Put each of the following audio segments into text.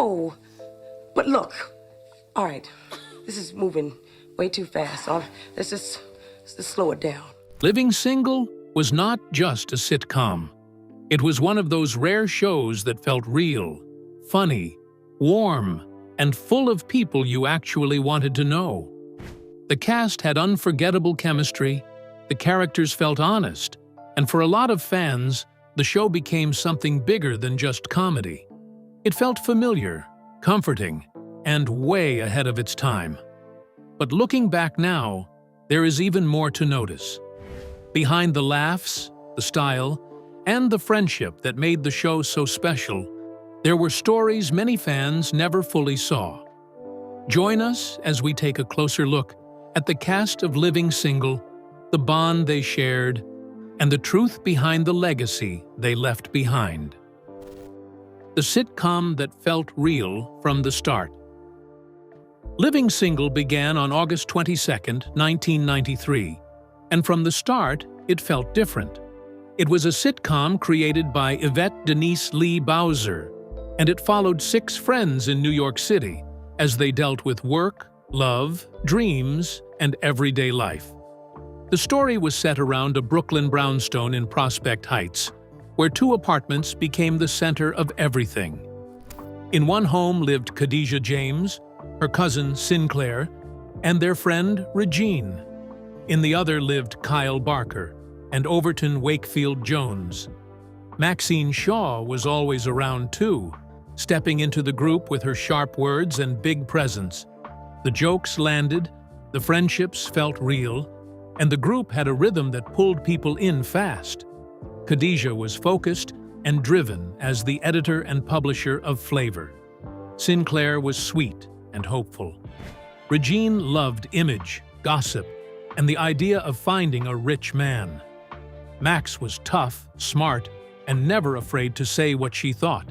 know. But look, all right, this is moving way too fast. Let's just slow it down. Living Single was not just a sitcom. It was one of those rare shows that felt real, funny, warm, and full of people you actually wanted to know. The cast had unforgettable chemistry, the characters felt honest, and for a lot of fans, the show became something bigger than just comedy. It felt familiar, comforting, and way ahead of its time. But looking back now, there is even more to notice. Behind the laughs, the style, and the friendship that made the show so special, there were stories many fans never fully saw. Join us as we take a closer look at the cast of Living Single, the bond they shared, and the truth behind the legacy they left behind. The sitcom that felt real from the start. Living Single began on August 22, 1993, and from the start, it felt different. It was a sitcom created by Yvette Denise Lee Bowser, and it followed 6 friends in New York City as they dealt with work, love, dreams, and everyday life. The story was set around a Brooklyn brownstone in Prospect Heights, where 2 apartments became the center of everything. In one home lived Khadijah James, her cousin Sinclair, and their friend Regine. In the other lived Kyle Barker and Overton Wakefield Jones. Maxine Shaw was always around too, stepping into the group with her sharp words and big presence. The jokes landed, the friendships felt real, and the group had a rhythm that pulled people in fast. Khadijah was focused and driven as the editor and publisher of Flavor. Sinclair was sweet and hopeful. Regine loved image, gossip, and the idea of finding a rich man. Max was tough, smart, and never afraid to say what she thought.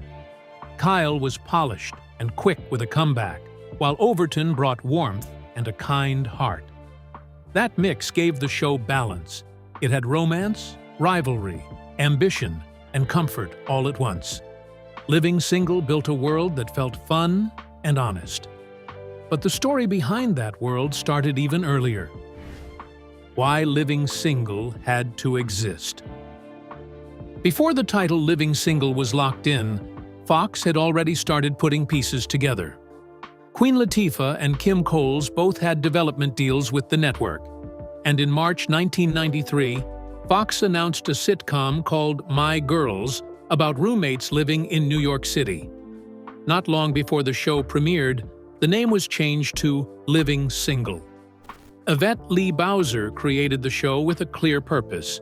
Kyle was polished and quick with a comeback, while Overton brought warmth and a kind heart. That mix gave the show balance. It had romance, rivalry, ambition, and comfort all at once. Living Single built a world that felt fun and honest. But the story behind that world started even earlier. Why Living Single had to exist. Before the title Living Single was locked in, Fox had already started putting pieces together. Queen Latifah and Kim Coles both had development deals with the network, and in March 1993, Fox announced a sitcom called My Girls about roommates living in New York City. Not long before the show premiered, the name was changed to Living Single. Yvette Lee Bowser created the show with a clear purpose.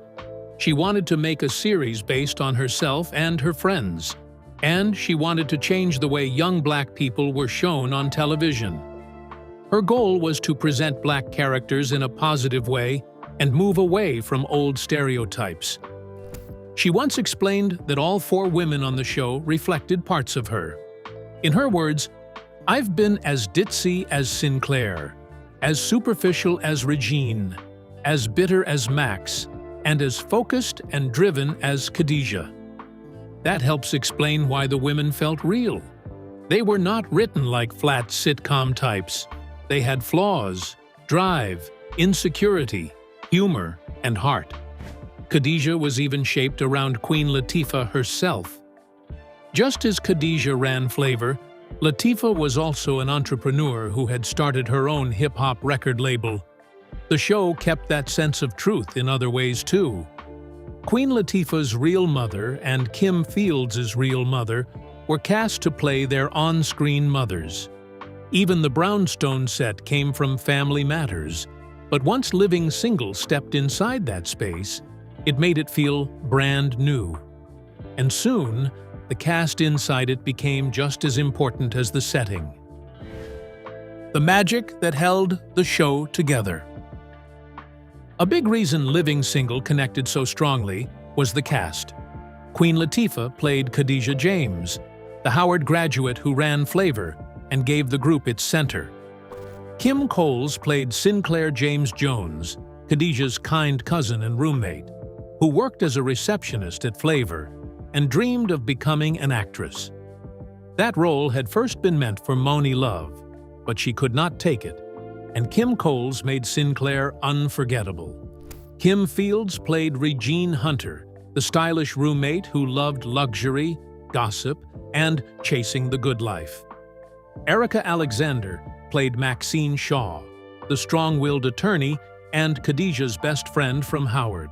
She wanted to make a series based on herself and her friends, and she wanted to change the way young Black people were shown on television. Her goal was to present Black characters in a positive way and move away from old stereotypes. She once explained that all 4 women on the show reflected parts of her. In her words, "I've been as ditzy as Sinclair, as superficial as Regine, as bitter as Max, and as focused and driven as Khadijah." That helps explain why the women felt real. They were not written like flat sitcom types. They had flaws, drive, insecurity, humor, and heart. Khadijah was even shaped around Queen Latifah herself. Just as Khadijah ran Flavor, Latifah was also an entrepreneur who had started her own hip-hop record label. The show kept that sense of truth in other ways too. Queen Latifah's real mother and Kim Fields' real mother were cast to play their on-screen mothers. Even the brownstone set came from Family Matters, but once Living Single stepped inside that space, it made it feel brand new. And soon, the cast inside it became just as important as the setting. The magic that held the show together. A big reason Living Single connected so strongly was the cast. Queen Latifah played Khadijah James, the Howard graduate who ran Flavor and gave the group its center. Kim Coles played Sinclair James Jones, Khadijah's kind cousin and roommate, who worked as a receptionist at Flavor and dreamed of becoming an actress. That role had first been meant for Moni Love, but she could not take it, and Kim Coles made Sinclair unforgettable. Kim Fields played Regine Hunter, the stylish roommate who loved luxury, gossip, and chasing the good life. Erica Alexander played Maxine Shaw, the strong-willed attorney and Khadijah's best friend from Howard.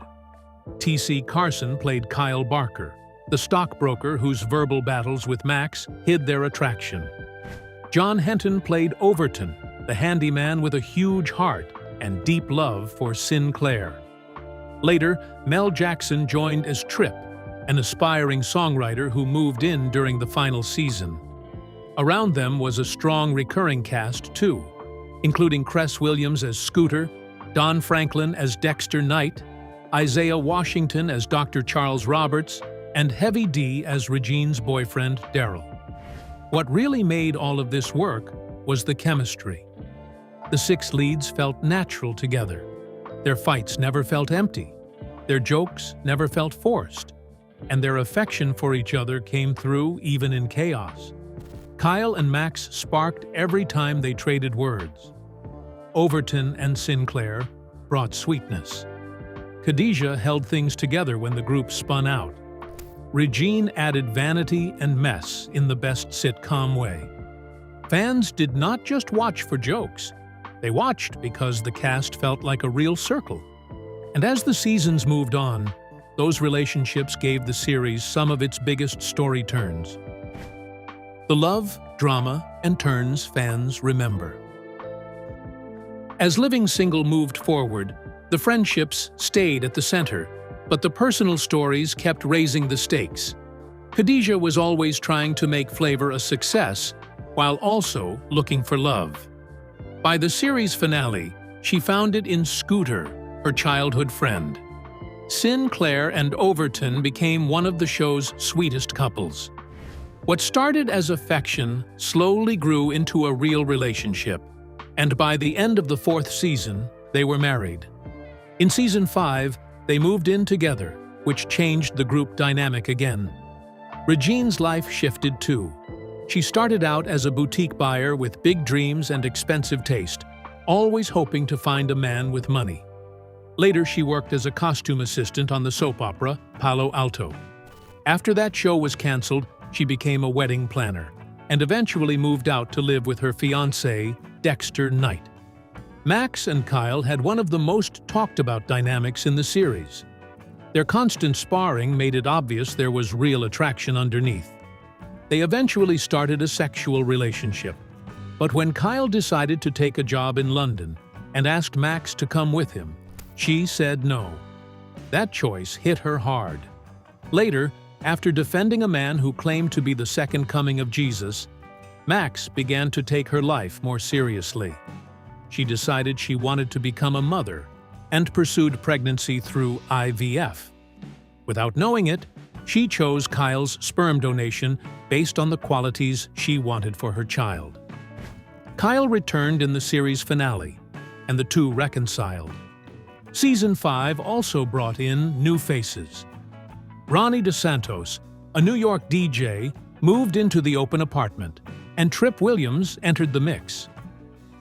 T.C. Carson played Kyle Barker, the stockbroker whose verbal battles with Max hid their attraction. John Henton played Overton, the handyman with a huge heart and deep love for Sinclair. Later, Mel Jackson joined as Trip, an aspiring songwriter who moved in during the final season. Around them was a strong recurring cast, too, including Cress Williams as Scooter, Don Franklin as Dexter Knight, Isaiah Washington as Dr. Charles Roberts, and Heavy D as Regine's boyfriend, Daryl. What really made all of this work was the chemistry. The 6 leads felt natural together. Their fights never felt empty. Their jokes never felt forced. And their affection for each other came through even in chaos. Kyle and Max sparked every time they traded words. Overton and Sinclair brought sweetness. Khadijah held things together when the group spun out. Regine added vanity and mess in the best sitcom way. Fans did not just watch for jokes. They watched because the cast felt like a real circle. And as the seasons moved on, those relationships gave the series some of its biggest story turns. The love, drama, and turns fans remember. As Living Single moved forward, the friendships stayed at the center, but the personal stories kept raising the stakes. Khadijah was always trying to make Flavor a success, while also looking for love. By the series finale, she found it in Scooter, her childhood friend. Sinclair and Overton became one of the show's sweetest couples. What started as affection slowly grew into a real relationship, and by the end of the 4th season, they were married. In Season 5, they moved in together, which changed the group dynamic again. Regine's life shifted too. She started out as a boutique buyer with big dreams and expensive taste, always hoping to find a man with money. Later, she worked as a costume assistant on the soap opera Palo Alto. After that show was canceled, she became a wedding planner and eventually moved out to live with her fiancé, Dexter Knight. Max and Kyle had one of the most talked-about dynamics in the series. Their constant sparring made it obvious there was real attraction underneath. They eventually started a sexual relationship. But when Kyle decided to take a job in London and asked Max to come with him, she said no. That choice hit her hard. Later, after defending a man who claimed to be the second coming of Jesus, Max began to take her life more seriously. She decided she wanted to become a mother and pursued pregnancy through IVF. Without knowing it, she chose Kyle's sperm donation based on the qualities she wanted for her child. Kyle returned in the series finale, and the two reconciled. Season 5 also brought in new faces. Ronnie DeSantos, a New York DJ, moved into the open apartment, and Trip Williams entered the mix.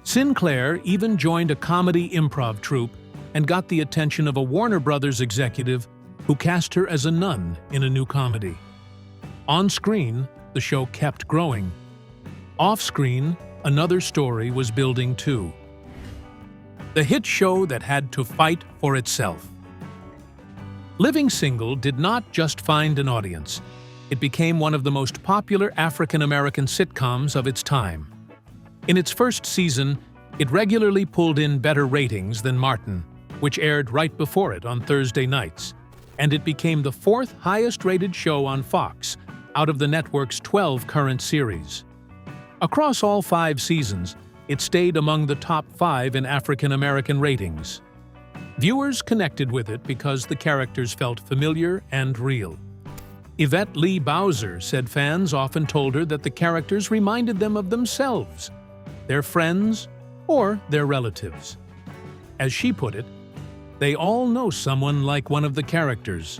Sinclair even joined a comedy improv troupe and got the attention of a Warner Brothers executive who cast her as a nun in a new comedy. On screen, the show kept growing. Off screen, another story was building too. The hit show that had to fight for itself. Living Single did not just find an audience. It became one of the most popular African-American sitcoms of its time. In its first season, it regularly pulled in better ratings than Martin, which aired right before it on Thursday nights, and it became the 4th highest-rated show on Fox out of the network's 12 current series. Across all 5 seasons, it stayed among the top 5 in African-American ratings. Viewers connected with it because the characters felt familiar and real. Yvette Lee Bowser said fans often told her that the characters reminded them of themselves, their friends, or their relatives. As she put it, they all know someone like one of the characters.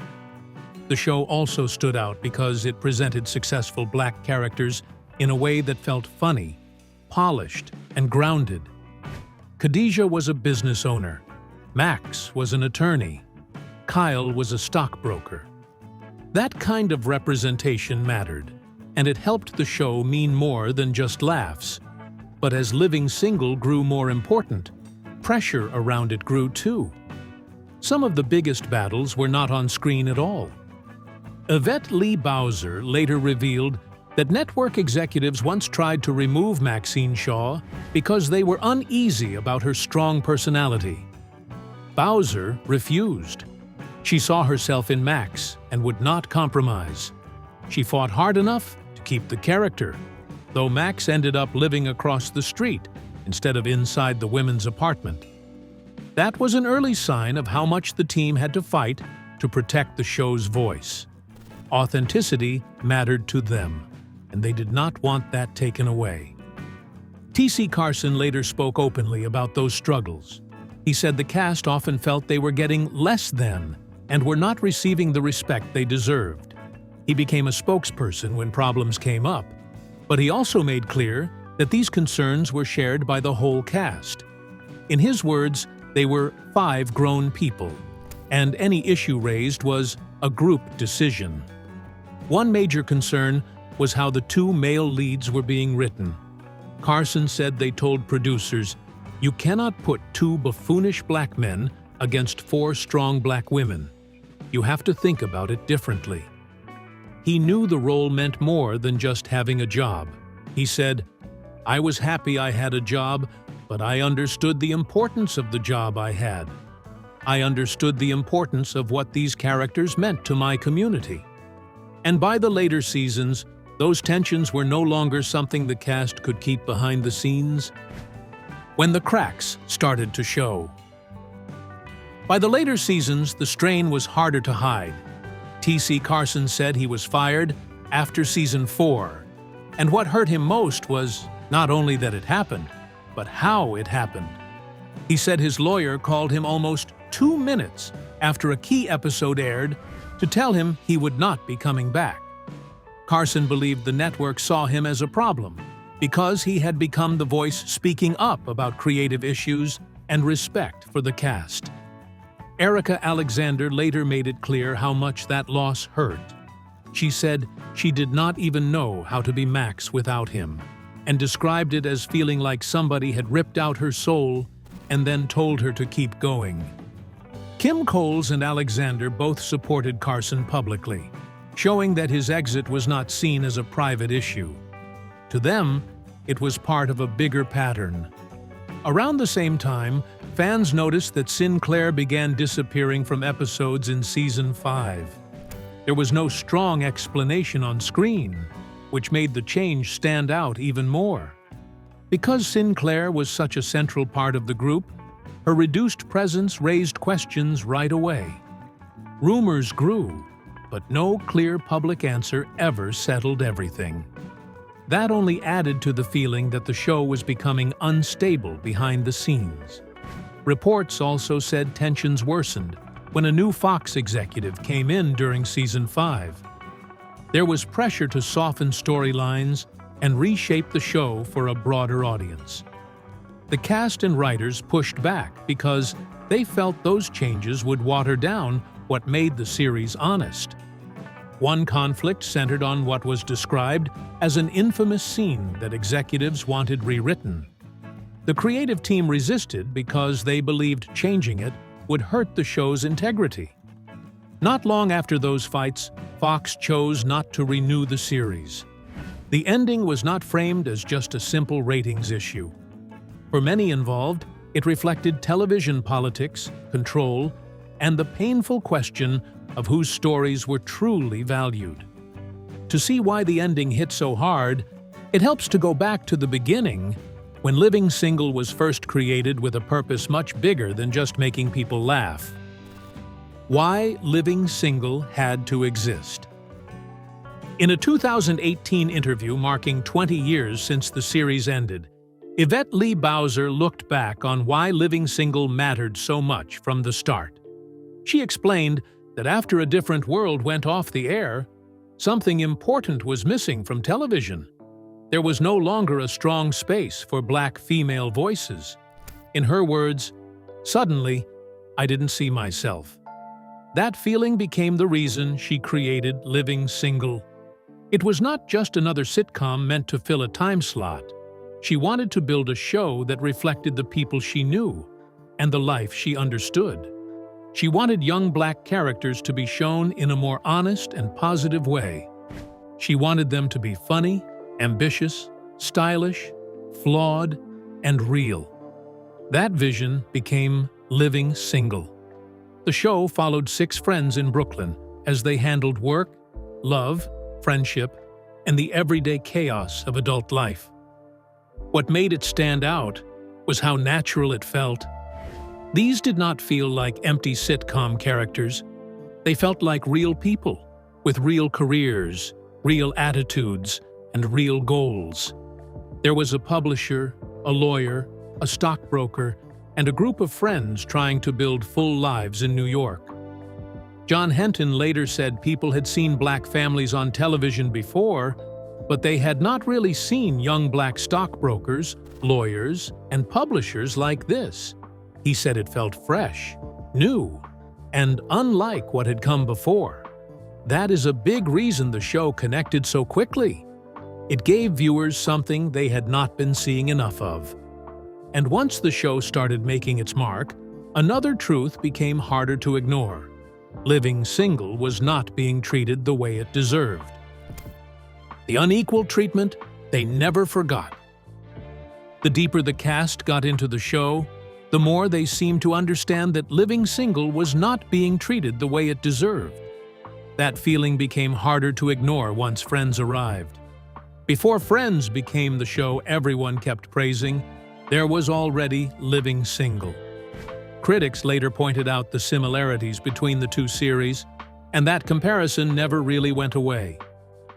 The show also stood out because it presented successful black characters in a way that felt funny, polished, and grounded. Khadijah was a business owner. Max was an attorney. Kyle was a stockbroker. That kind of representation mattered, and it helped the show mean more than just laughs. But as Living Single grew more important, pressure around it grew too. Some of the biggest battles were not on screen at all. Yvette Lee Bowser later revealed that network executives once tried to remove Maxine Shaw because they were uneasy about her strong personality. Bowser refused. She saw herself in Max and would not compromise. She fought hard enough to keep the character, though Max ended up living across the street instead of inside the women's apartment. That was an early sign of how much the team had to fight to protect the show's voice. Authenticity mattered to them, and they did not want that taken away. T.C. Carson later spoke openly about those struggles. He said the cast often felt they were getting less than and were not receiving the respect they deserved. He became a spokesperson when problems came up, but he also made clear that these concerns were shared by the whole cast. In his words, they were 5 grown people, and any issue raised was a group decision. One major concern was how the 2 male leads were being written. Carson said they told producers, "You cannot put 2 buffoonish black men against 4 strong black women. You have to think about it differently." He knew the role meant more than just having a job. He said, "I was happy I had a job, but I understood the importance of the job I had. I understood the importance of what these characters meant to my community." And by the later seasons, those tensions were no longer something the cast could keep behind the scenes. When the cracks started to show. By the later seasons, the strain was harder to hide. T.C. Carson said he was fired after season 4, and what hurt him most was not only that it happened, but how it happened. He said his lawyer called him almost 2 minutes after a key episode aired to tell him he would not be coming back. Carson believed the network saw him as a problem because he had become the voice speaking up about creative issues and respect for the cast. Erica Alexander later made it clear how much that loss hurt. She said she did not even know how to be Max without him, and described it as feeling like somebody had ripped out her soul and then told her to keep going. Kim Coles and Alexander both supported Carson publicly, showing that his exit was not seen as a private issue. To them, it was part of a bigger pattern. Around the same time, fans noticed that Sinclair began disappearing from episodes in season 5. There was no strong explanation on screen, which made the change stand out even more. Because Sinclair was such a central part of the group, her reduced presence raised questions right away. Rumors grew, but no clear public answer ever settled everything. That only added to the feeling that the show was becoming unstable behind the scenes. Reports also said tensions worsened when a new Fox executive came in during season 5. There was pressure to soften storylines and reshape the show for a broader audience. The cast and writers pushed back because they felt those changes would water down what made the series honest. One conflict centered on what was described as an infamous scene that executives wanted rewritten. The creative team resisted because they believed changing it would hurt the show's integrity. Not long after those fights, Fox chose not to renew the series. The ending was not framed as just a simple ratings issue. For many involved, it reflected television politics, control, and the painful question of whose stories were truly valued. To see why the ending hit so hard, it helps to go back to the beginning, when Living Single was first created with a purpose much bigger than just making people laugh. Why Living Single had to exist. In a 2018 interview marking 20 years since the series ended, Yvette Lee Bowser looked back on why Living Single mattered so much from the start. She explained that after A Different World went off the air, something important was missing from television. There was no longer a strong space for black female voices. In her words, "Suddenly, I didn't see myself." That feeling became the reason she created Living Single. It was not just another sitcom meant to fill a time slot. She wanted to build a show that reflected the people she knew and the life she understood. She wanted young black characters to be shown in a more honest and positive way. She wanted them to be funny, ambitious, stylish, flawed, and real. That vision became Living Single. The show followed 6 friends in Brooklyn as they handled work, love, friendship, and the everyday chaos of adult life. What made it stand out was how natural it felt. These did not feel like empty sitcom characters. They felt like real people, with real careers, real attitudes, and real goals. There was a publisher, a lawyer, a stockbroker, and a group of friends trying to build full lives in New York. John Henton later said people had seen black families on television before, but they had not really seen young black stockbrokers, lawyers, and publishers like this. He said it felt fresh, new, and unlike what had come before. That is a big reason the show connected so quickly. It gave viewers something they had not been seeing enough of. And once the show started making its mark, another truth became harder to ignore. Living Single was not being treated the way it deserved. The unequal treatment they never forgot. The deeper the cast got into the show, the more they seemed to understand that Living Single was not being treated the way it deserved. That feeling became harder to ignore once Friends arrived. Before Friends became the show everyone kept praising, there was already Living Single. Critics later pointed out the similarities between the two series, and that comparison never really went away.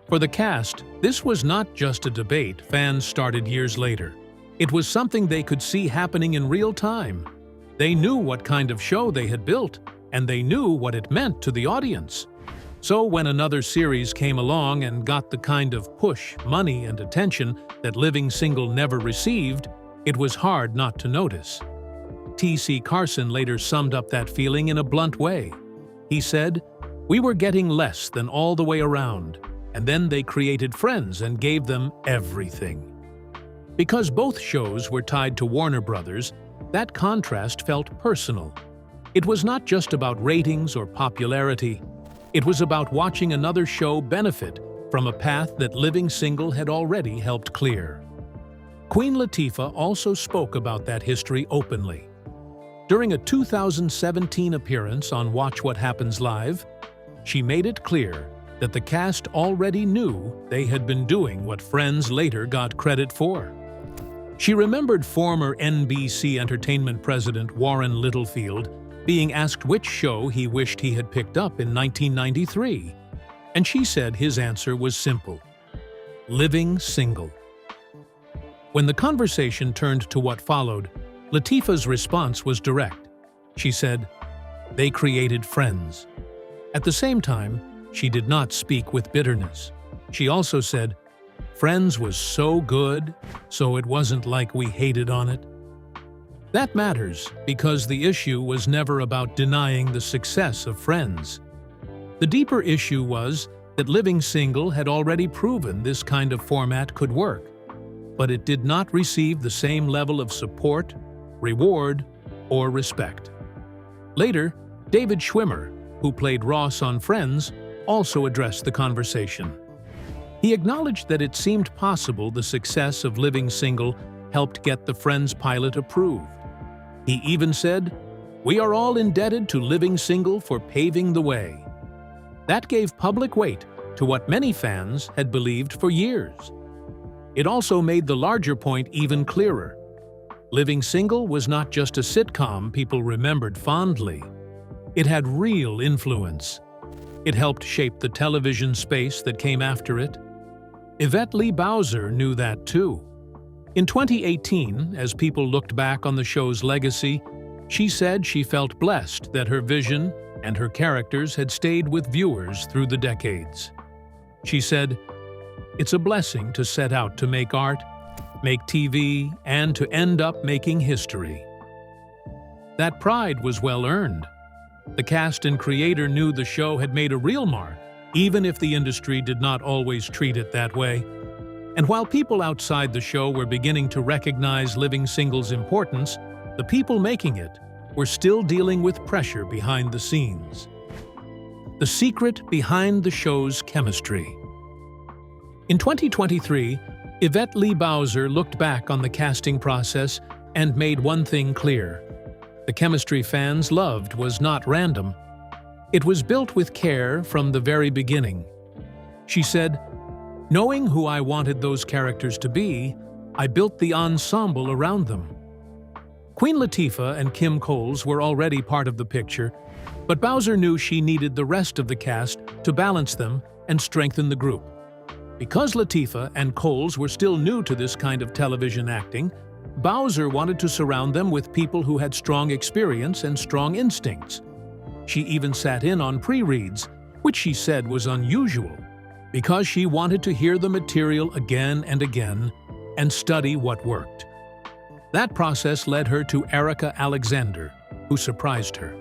For the cast, this was not just a debate fans started years later. It was something they could see happening in real time. They knew what kind of show they had built, and they knew what it meant to the audience. So when another series came along and got the kind of push, money, and attention that Living Single never received, it was hard not to notice. T.C. Carson later summed up that feeling in a blunt way. He said, "We were getting less than all the way around, and then they created Friends and gave them everything." Because both shows were tied to Warner Brothers, that contrast felt personal. It was not just about ratings or popularity. It was about watching another show benefit from a path that Living Single had already helped clear. Queen Latifah also spoke about that history openly. During a 2017 appearance on Watch What Happens Live, she made it clear that the cast already knew they had been doing what Friends later got credit for. She remembered former NBC Entertainment president Warren Littlefield being asked which show he wished he had picked up in 1993, and she said his answer was simple: Living Single. When the conversation turned to what followed, Latifah's response was direct. She said, "They created Friends." At the same time, she did not speak with bitterness. She also said, "Friends was so good, so it wasn't like we hated on it." That matters because the issue was never about denying the success of Friends. The deeper issue was that Living Single had already proven this kind of format could work, but it did not receive the same level of support, reward, or respect. Later, David Schwimmer, who played Ross on Friends, also addressed the conversation. He acknowledged that it seemed possible the success of Living Single helped get the Friends pilot approved. He even said, "We are all indebted to Living Single for paving the way." That gave public weight to what many fans had believed for years. It also made the larger point even clearer. Living Single was not just a sitcom people remembered fondly. It had real influence. It helped shape the television space that came after it. Yvette Lee Bowser knew that too. In 2018, as people looked back on the show's legacy, she said she felt blessed that her vision and her characters had stayed with viewers through the decades. She said, It's a blessing to set out to make art, make TV, and to end up making history. That pride was well earned. The cast and creator knew the show had made a real mark, even if the industry did not always treat it that way. And while people outside the show were beginning to recognize Living Single's importance, the people making it were still dealing with pressure behind the scenes. The secret behind the show's chemistry. In 2023, Yvette Lee Bowser looked back on the casting process and made one thing clear. The chemistry fans loved was not random. It was built with care from the very beginning. She said, "Knowing who I wanted those characters to be, I built the ensemble around them." Queen Latifah and Kim Coles were already part of the picture, but Bowser knew she needed the rest of the cast to balance them and strengthen the group. Because Latifah and Coles were still new to this kind of television acting, Bowser wanted to surround them with people who had strong experience and strong instincts. She even sat in on pre-reads, which she said was unusual, because she wanted to hear the material again and again and study what worked. That process led her to Erica Alexander, who surprised her.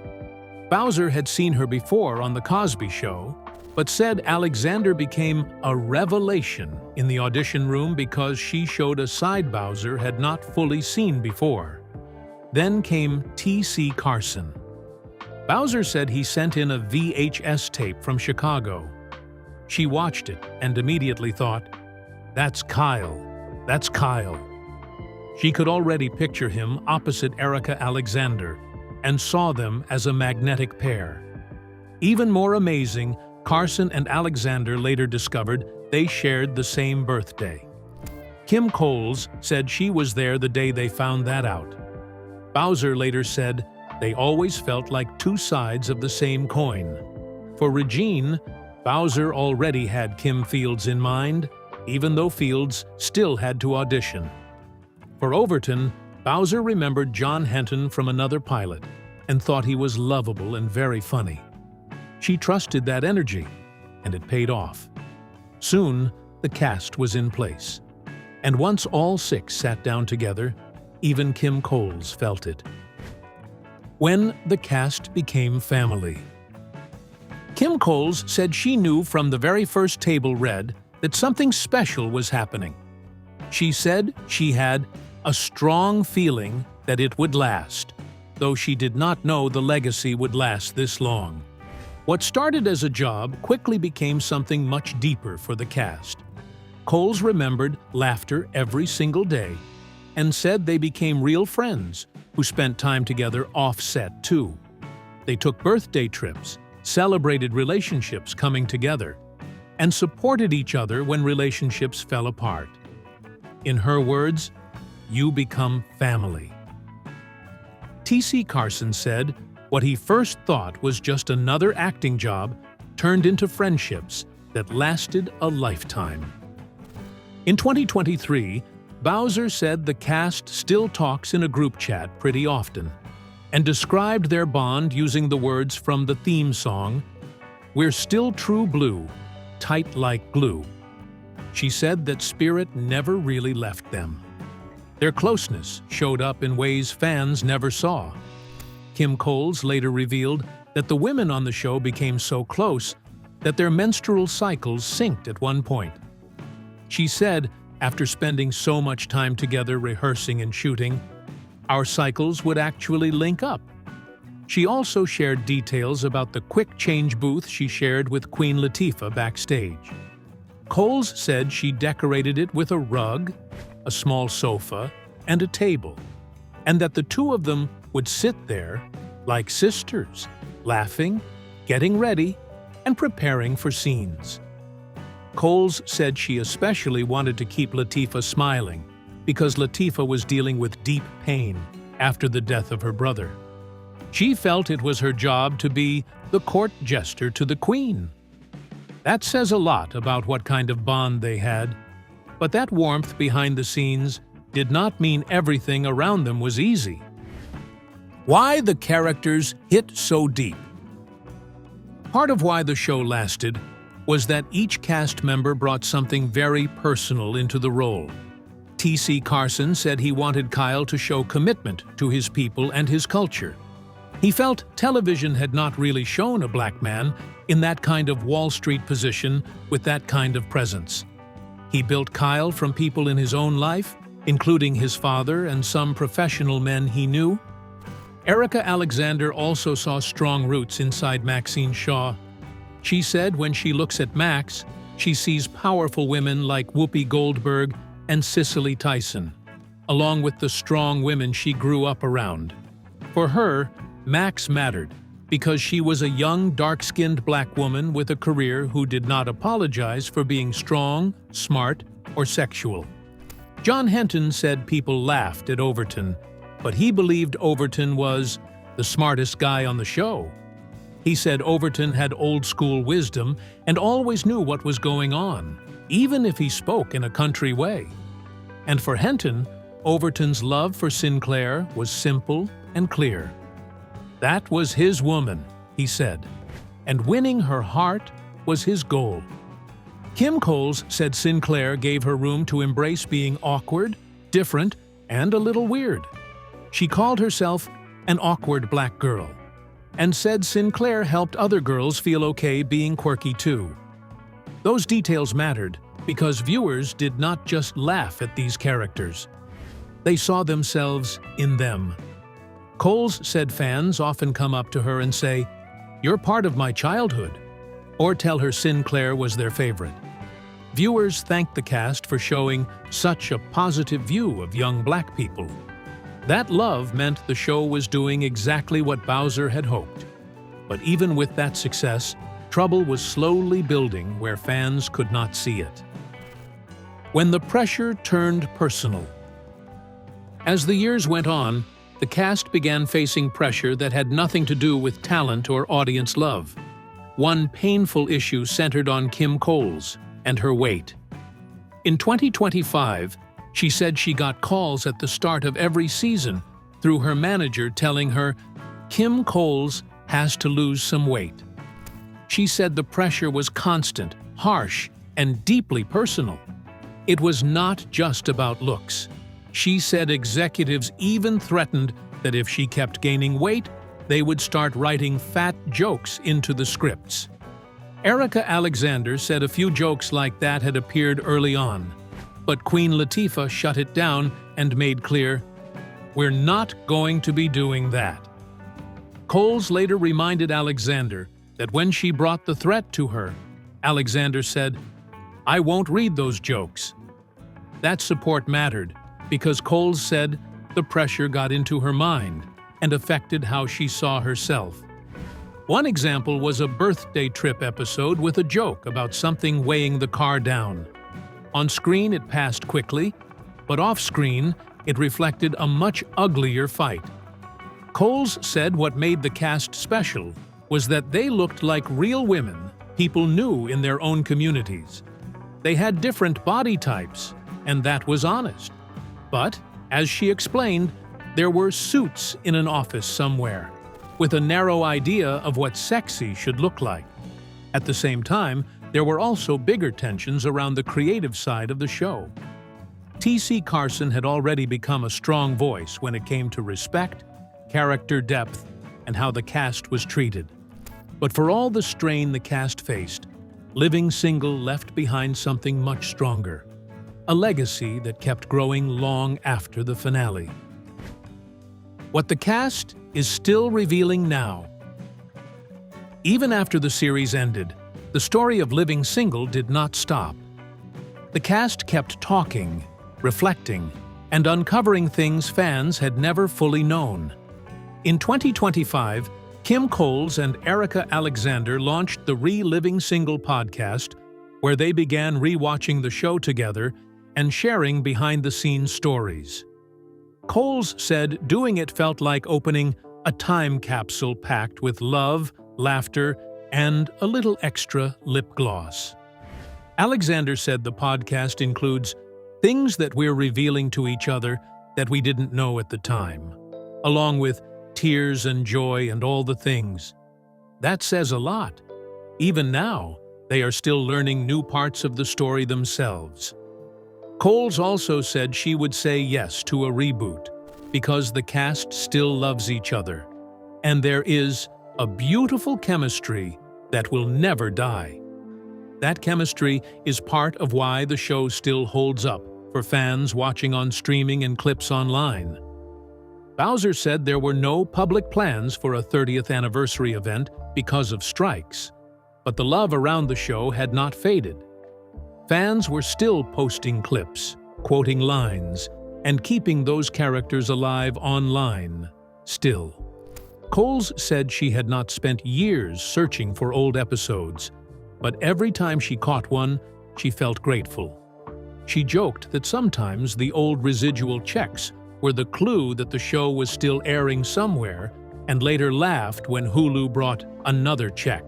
Bowser had seen her before on The Cosby Show, but said Alexander became a revelation in the audition room because she showed a side Bowser had not fully seen before. Then came T.C. Carson. Bowser said he sent in a VHS tape from Chicago. She watched it and immediately thought, "That's Kyle. That's Kyle." She could already picture him opposite Erica Alexander and saw them as a magnetic pair. Even more amazing, Carson and Alexander later discovered they shared the same birthday. Kim Coles said she was there the day they found that out. Bowser later said they always felt like two sides of the same coin. For Regine, Bowser already had Kim Fields in mind, even though Fields still had to audition. For Overton, Bowser remembered John Henton from another pilot and thought he was lovable and very funny. She trusted that energy, and it paid off. Soon, the cast was in place. And once all six sat down together, even Kim Coles felt it. When the cast became family. Kim Coles said she knew from the very first table read that something special was happening. She said she had a strong feeling that it would last, though she did not know the legacy would last this long. What started as a job quickly became something much deeper for the cast. Coles remembered laughter every single day and said they became real friends who spent time together off-set too. They took birthday trips, celebrated relationships coming together, and supported each other when relationships fell apart. In her words, "You become family." T.C. Carson said what he first thought was just another acting job turned into friendships that lasted a lifetime. In 2023, Bowser said the cast still talks in a group chat pretty often and described their bond using the words from the theme song, "We're still true blue, tight like glue." She said that spirit never really left them. Their closeness showed up in ways fans never saw. Kim Coles later revealed that the women on the show became so close that their menstrual cycles synced at one point. She said, after spending so much time together rehearsing and shooting, our cycles would actually link up. She also shared details about the quick change booth she shared with Queen Latifah backstage. Coles said she decorated it with a rug, a small sofa, and a table, and that the two of them would sit there like sisters, laughing, getting ready, and preparing for scenes. Coles said she especially wanted to keep Latifah smiling because Latifah was dealing with deep pain after the death of her brother. She felt it was her job to be the court jester to the Queen. That says a lot about what kind of bond they had, but that warmth behind the scenes did not mean everything around them was easy. Why the characters hit so deep. Part of why the show lasted was that each cast member brought something very personal into the role. T.C. Carson said he wanted Kyle to show commitment to his people and his culture. He felt television had not really shown a black man in that kind of Wall Street position with that kind of presence. He built Kyle from people in his own life, including his father and some professional men he knew. Erica Alexander also saw strong roots inside Maxine Shaw. She said when she looks at Max, she sees powerful women like Whoopi Goldberg and Cicely Tyson, along with the strong women she grew up around. For her, Max mattered because she was a young, dark-skinned black woman with a career who did not apologize for being strong, smart, or sexual. John Henton said people laughed at Overton, but he believed Overton was the smartest guy on the show. He said Overton had old-school wisdom and always knew what was going on, even if he spoke in a country way. And for Henton, Overton's love for Sinclair was simple and clear. That was his woman, he said, and winning her heart was his goal. Kim Coles said Sinclair gave her room to embrace being awkward, different, and a little weird. She called herself an awkward black girl, and said Sinclair helped other girls feel okay being quirky too. Those details mattered because viewers did not just laugh at these characters. They saw themselves in them. Coles said fans often come up to her and say, "You're part of my childhood," or tell her Sinclair was their favorite. Viewers thanked the cast for showing such a positive view of young black people. That love meant the show was doing exactly what Bowser had hoped. But even with that success, trouble was slowly building where fans could not see it. When the pressure turned personal. As the years went on, the cast began facing pressure that had nothing to do with talent or audience love. One painful issue centered on Kim Coles and her weight. In 2025, she said she got calls at the start of every season through her manager telling her, "Kim Coles has to lose some weight." She said the pressure was constant, harsh, and deeply personal. It was not just about looks. She said executives even threatened that if she kept gaining weight, they would start writing fat jokes into the scripts. Erica Alexander said a few jokes like that had appeared early on, but Queen Latifah shut it down and made clear, "We're not going to be doing that." Coles later reminded Alexander that when she brought the threat to her, Alexander said, "I won't read those jokes." That support mattered because Coles said the pressure got into her mind and affected how she saw herself. One example was a birthday trip episode with a joke about something weighing the car down. On screen, it passed quickly, but off-screen, it reflected a much uglier fight. Coles said what made the cast special was that they looked like real women people knew in their own communities. They had different body types, and that was honest. But, as she explained, there were suits in an office somewhere, with a narrow idea of what sexy should look like. At the same time, there were also bigger tensions around the creative side of the show. T.C. Carson had already become a strong voice when it came to respect, character depth, and how the cast was treated. But for all the strain the cast faced, Living Single left behind something much stronger, a legacy that kept growing long after the finale. What the cast is still revealing now. Even after the series ended, the story of Living Single did not stop. The cast kept talking, reflecting, and uncovering things fans had never fully known. In 2025, Kim Coles and Erica Alexander launched the Reliving Single podcast, where they began rewatching the show together and sharing behind-the-scenes stories. Coles said doing it felt like opening a time capsule packed with love, laughter, and a little extra lip gloss. Alexander said the podcast includes things that we're revealing to each other that we didn't know at the time, along with tears and joy and all the things. That says a lot. Even now, They are still learning new parts of the story themselves. Coles also said she would say yes to a reboot because the cast still loves each other, and there is a beautiful chemistry that will never die. That chemistry is part of why the show still holds up for fans watching on streaming and clips online. Bowser said there were no public plans for a 30th anniversary event because of strikes, but the love around the show had not faded. Fans were still posting clips, quoting lines, and keeping those characters alive online, still. Coles said she had not spent years searching for old episodes, but every time she caught one, she felt grateful. She joked that sometimes the old residual checks were the clue that the show was still airing somewhere, and later laughed when Hulu brought another check.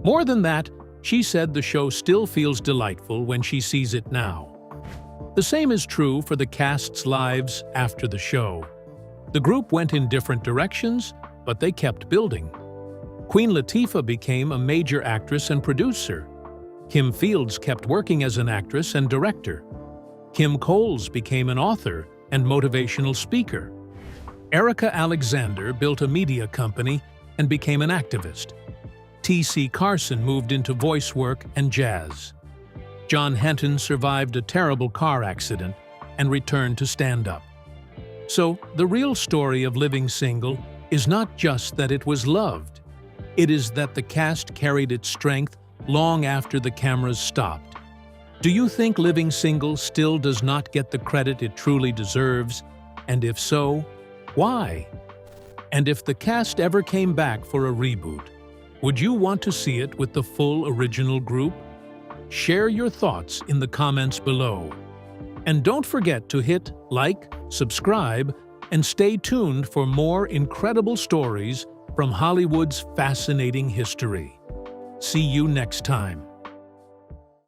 More than that, she said the show still feels delightful when she sees it now. The same is true for the cast's lives after the show. The group went in different directions, but they kept building. Queen Latifah became a major actress and producer. Kim Fields kept working as an actress and director. Kim Coles became an author and motivational speaker. Erica Alexander built a media company and became an activist. T.C. Carson moved into voice work and jazz. John Henton survived a terrible car accident and returned to stand-up. So, the real story of Living Single is not just that it was loved. It is that the cast carried its strength long after the cameras stopped. Do you think Living Single still does not get the credit it truly deserves? And if so, why? And if the cast ever came back for a reboot, would you want to see it with the full original group? Share your thoughts in the comments below. And don't forget to hit like, subscribe, and stay tuned for more incredible stories from Hollywood's fascinating history. See you next time.